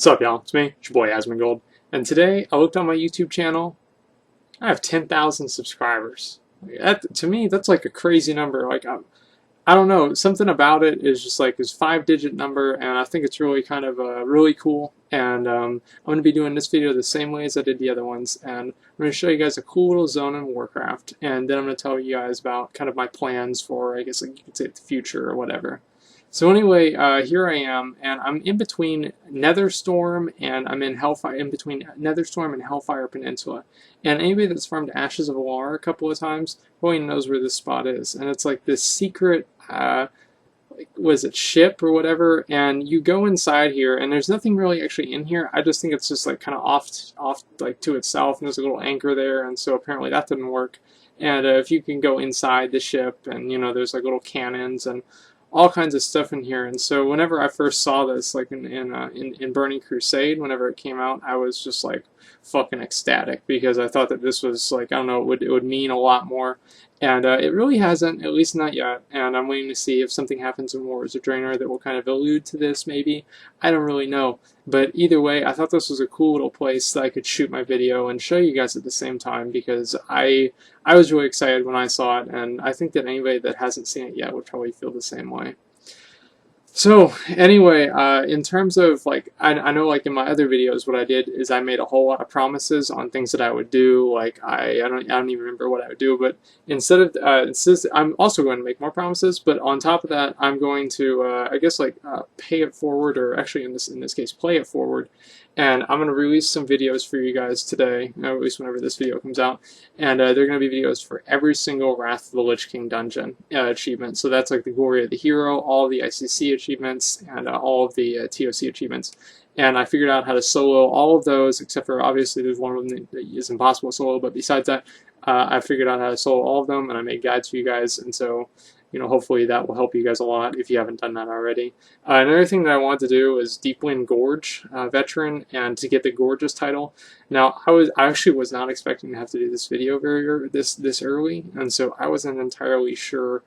What's up, y'all? It's me, it's your boy Asmongold, and today I looked on my YouTube channel. I have 10,000 subscribers. That, to me, that's like a crazy number. Like, I don't know, something about it is just like this 5-digit number, and I think it's really kind of really cool. And I'm going to be doing this video the same way as I did the other ones, and I'm going to show you guys a cool little zone in Warcraft, and then I'm going to tell you guys about kind of my plans for, I guess, like you could say, the future or whatever. So anyway, here I am, and I'm in between Netherstorm and I'm in Hellfire, in between Netherstorm and Hellfire Peninsula. And anybody that's farmed Ashes of Alar a couple of times probably knows where this spot is. And it's like this secret, like, was it ship or whatever? And you go inside here, and there's nothing really actually in here. I just think it's just like kind of off like to itself, and there's a little anchor there, and so apparently that didn't work. And if you can go inside the ship, and you know, there's like little cannons and all kinds of stuff in here. And so whenever I first saw this, like in Burning Crusade, whenever it came out, I was just like fucking ecstatic, because I thought that this was like, I don't know, it would mean a lot more. And it really hasn't, at least not yet. And I'm waiting to see if something happens in Wars of Draenor that will kind of allude to this, maybe. I don't really know. But either way, I thought this was a cool little place that I could shoot my video and show you guys at the same time, because I was really excited when I saw it, and I think that anybody that hasn't seen it yet would probably feel the same way. So anyway, in terms of like, I know like in my other videos, what I did is I made a whole lot of promises on things that I would do. Like I don't even remember what I would do, but instead of I'm also going to make more promises. But on top of that, I'm going to I guess like pay it forward, or actually in this case, play it forward. And I'm going to release some videos for you guys today, or at least whenever this video comes out. And they're going to be videos for every single Wrath of the Lich King dungeon achievement. So that's like the Glory of the Hero, all of the ICC achievements, and all of the TOC achievements. And I figured out how to solo all of those, except for obviously there's one of them that is impossible to solo. But besides that, I figured out how to solo all of them, and I made guides for you guys. And so, you know, hopefully that will help you guys a lot if you haven't done that already. Another thing that I wanted to do is Deepwind Gorge Veteran, and to get the Gorgeous title. Now, I actually was not expecting to have to do this video this early, and so I wasn't entirely sure.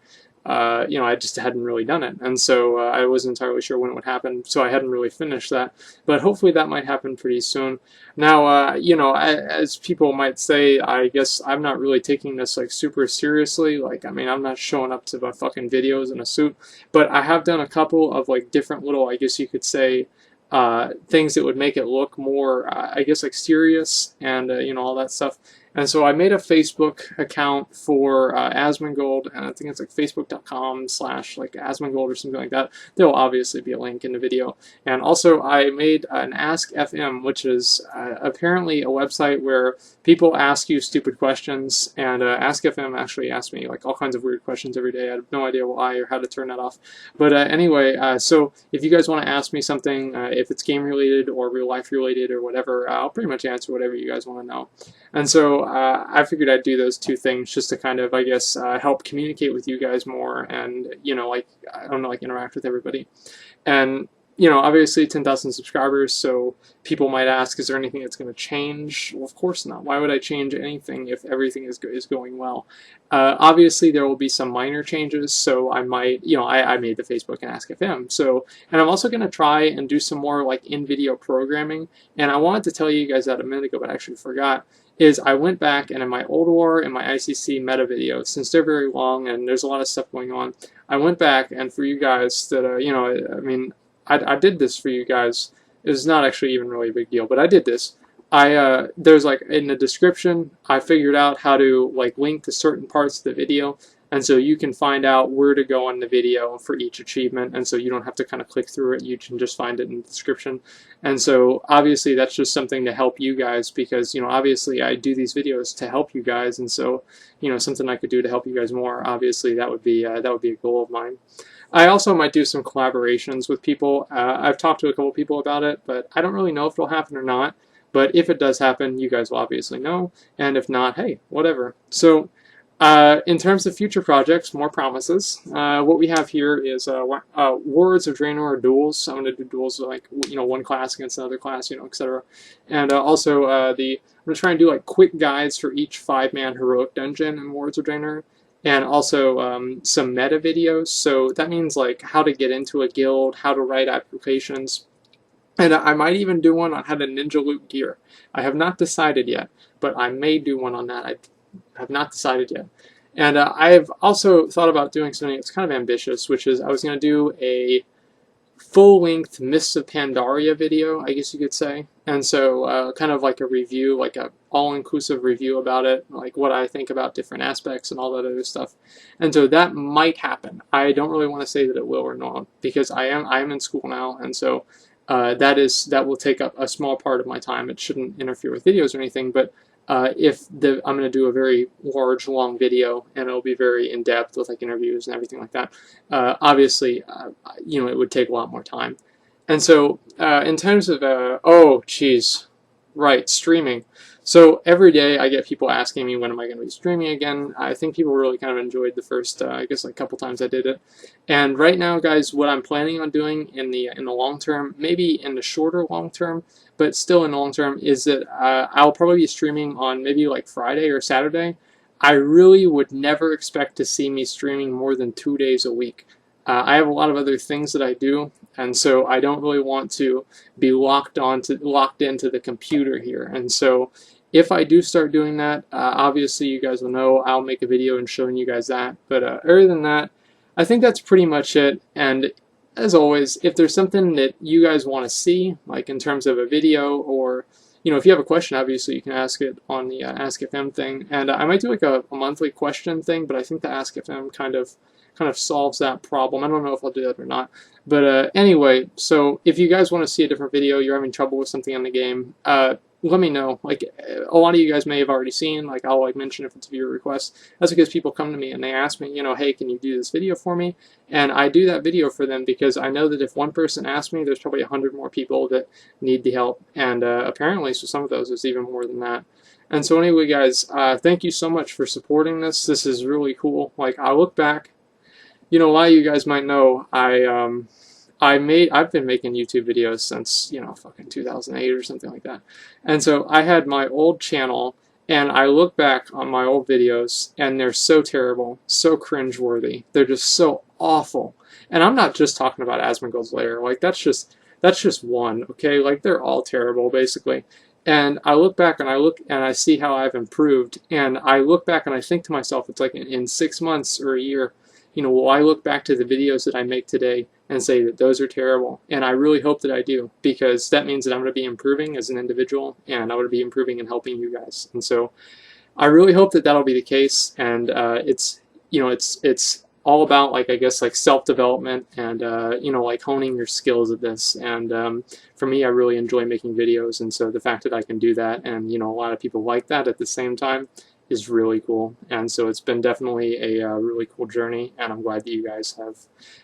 You know, I just hadn't really done it, and so I wasn't entirely sure when it would happen, so I hadn't really finished that, but hopefully that might happen pretty soon. Now, you know, as people might say, I guess I'm not really taking this like super seriously. Like, I mean, I'm not showing up to my fucking videos in a suit, but I have done a couple of like different little, I guess you could say, things that would make it look more, I guess, like serious, and you know, all that stuff. And so I made a Facebook account for Asmongold, and I think it's like facebook.com/ like Asmongold or something like that. There will obviously be a link in the video. And also I made an Ask FM, which is apparently a website where people ask you stupid questions, and Ask FM actually asks me like all kinds of weird questions every day. I have no idea why or how to turn that off. But anyway, so if you guys want to ask me something, if it's game related or real life related or whatever, I'll pretty much answer whatever you guys want to know. And so I figured I'd do those two things just to kind of, I guess, help communicate with you guys more, and, you know, like, I don't know, like interact with everybody. And, you know, obviously 10,000 subscribers, so people might ask, is there anything that's going to change? Well, of course not. Why would I change anything if everything is going well? Obviously, there will be some minor changes, so I might, you know, I made the Facebook and Ask FM. So, and I'm also going to try and do some more, like, in-video programming. And I wanted to tell you guys that a minute ago, but I actually forgot. Is I went back, and in my Old War and my ICC meta videos, since they're very long and there's a lot of stuff going on, I went back, and for you guys that, you know, I mean, I did this for you guys. It was not actually even really a big deal, but I did this. There's like in the description, I figured out how to like link to certain parts of the video, and so you can find out where to go on the video for each achievement, and so you don't have to kind of click through it. You can just find it in the description. And so obviously that's just something to help you guys, because, you know, obviously I do these videos to help you guys, and so, you know, something I could do to help you guys more, obviously that would be a goal of mine. I also might do some collaborations with people. I've talked to a couple people about it, but I don't really know if it'll happen or not. But if it does happen, you guys will obviously know. And if not, hey, whatever. So in terms of future projects, more promises. What we have here is Wars of Draenor duels. I'm going to do duels like, you know, one class against another class, you know, etc. And also I'm going to try and do like quick guides for each 5-man heroic dungeon in Wars of Draenor. And also some meta videos. So that means like how to get into a guild, how to write applications, And I might even do one on how to ninja loot gear. I have not decided yet, but I may do one on that. I have not decided yet. And I have also thought about doing something that's kind of ambitious, which is I was going to do a full-length Mists of Pandaria video, I guess you could say. And so kind of like a review, like a all-inclusive review about it, like what I think about different aspects and all that other stuff. And so that might happen. I don't really want to say that it will or not, because I am in school now, and so that will take up a small part of my time. It shouldn't interfere with videos or anything, but I'm going to do a very large, long video, and it'll be very in depth with like interviews and everything like that. Obviously, it would take a lot more time. And so, in terms of oh, geez, right, streaming. So every day I get people asking me when am I going to be streaming again. I think people really kind of enjoyed the first, I guess, like a couple times I did it. And right now, guys, what I'm planning on doing in the long term, maybe in the shorter long term, but still in the long term, is that I'll probably be streaming on maybe like Friday or Saturday. I really would never expect to see me streaming more than 2 days a week. I have a lot of other things that I do, and so I don't really want to be locked into the computer here. And so if I do start doing that, obviously you guys will know. I'll make a video and showing you guys that. But other than that, I think that's pretty much it. And as always, if there's something that you guys want to see, like in terms of a video, or if you have a question, obviously you can ask it on the Ask FM thing. And I might do like a monthly question thing, but I think the Ask FM kind of solves that problem. I don't know if I'll do that or not. But anyway, so if you guys want to see a different video, you're having trouble with something in the game, let me know. Like, a lot of you guys may have already seen, like, I'll mention if it's a viewer request. That's because people come to me and they ask me, hey, can you do this video for me? And I do that video for them because I know that if one person asks me, there's probably 100 more people that need the help. And apparently, so some of those, there's even more than that. And so anyway, guys, thank you so much for supporting this. This is really cool. Like, I look back, a lot of you guys might know, I've been making YouTube videos since, fucking 2008 or something like that. And so I had my old channel, and I look back on my old videos, and they're so terrible, so cringeworthy. They're just so awful. And I'm not just talking about Asmongold's Lair. Like, that's just one, okay? Like, they're all terrible, basically. And I look back and I see how I've improved, and I look back and I think to myself, it's like in 6 months or a year, will I look back to the videos that I make today and say that those are terrible? And I really hope that I do, because that means that I'm going to be improving as an individual, and I'm going to be improving and helping you guys. And so I really hope that that'll be the case. And it's all about, like, I guess, like self-development and like honing your skills at this. And for me, I really enjoy making videos, and so the fact that I can do that, and a lot of people like that at the same time, is really cool. And so it's been definitely a really cool journey, and I'm glad that you guys have,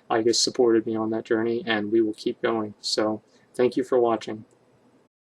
I guess, supported me on that journey, and we will keep going. So thank you for watching.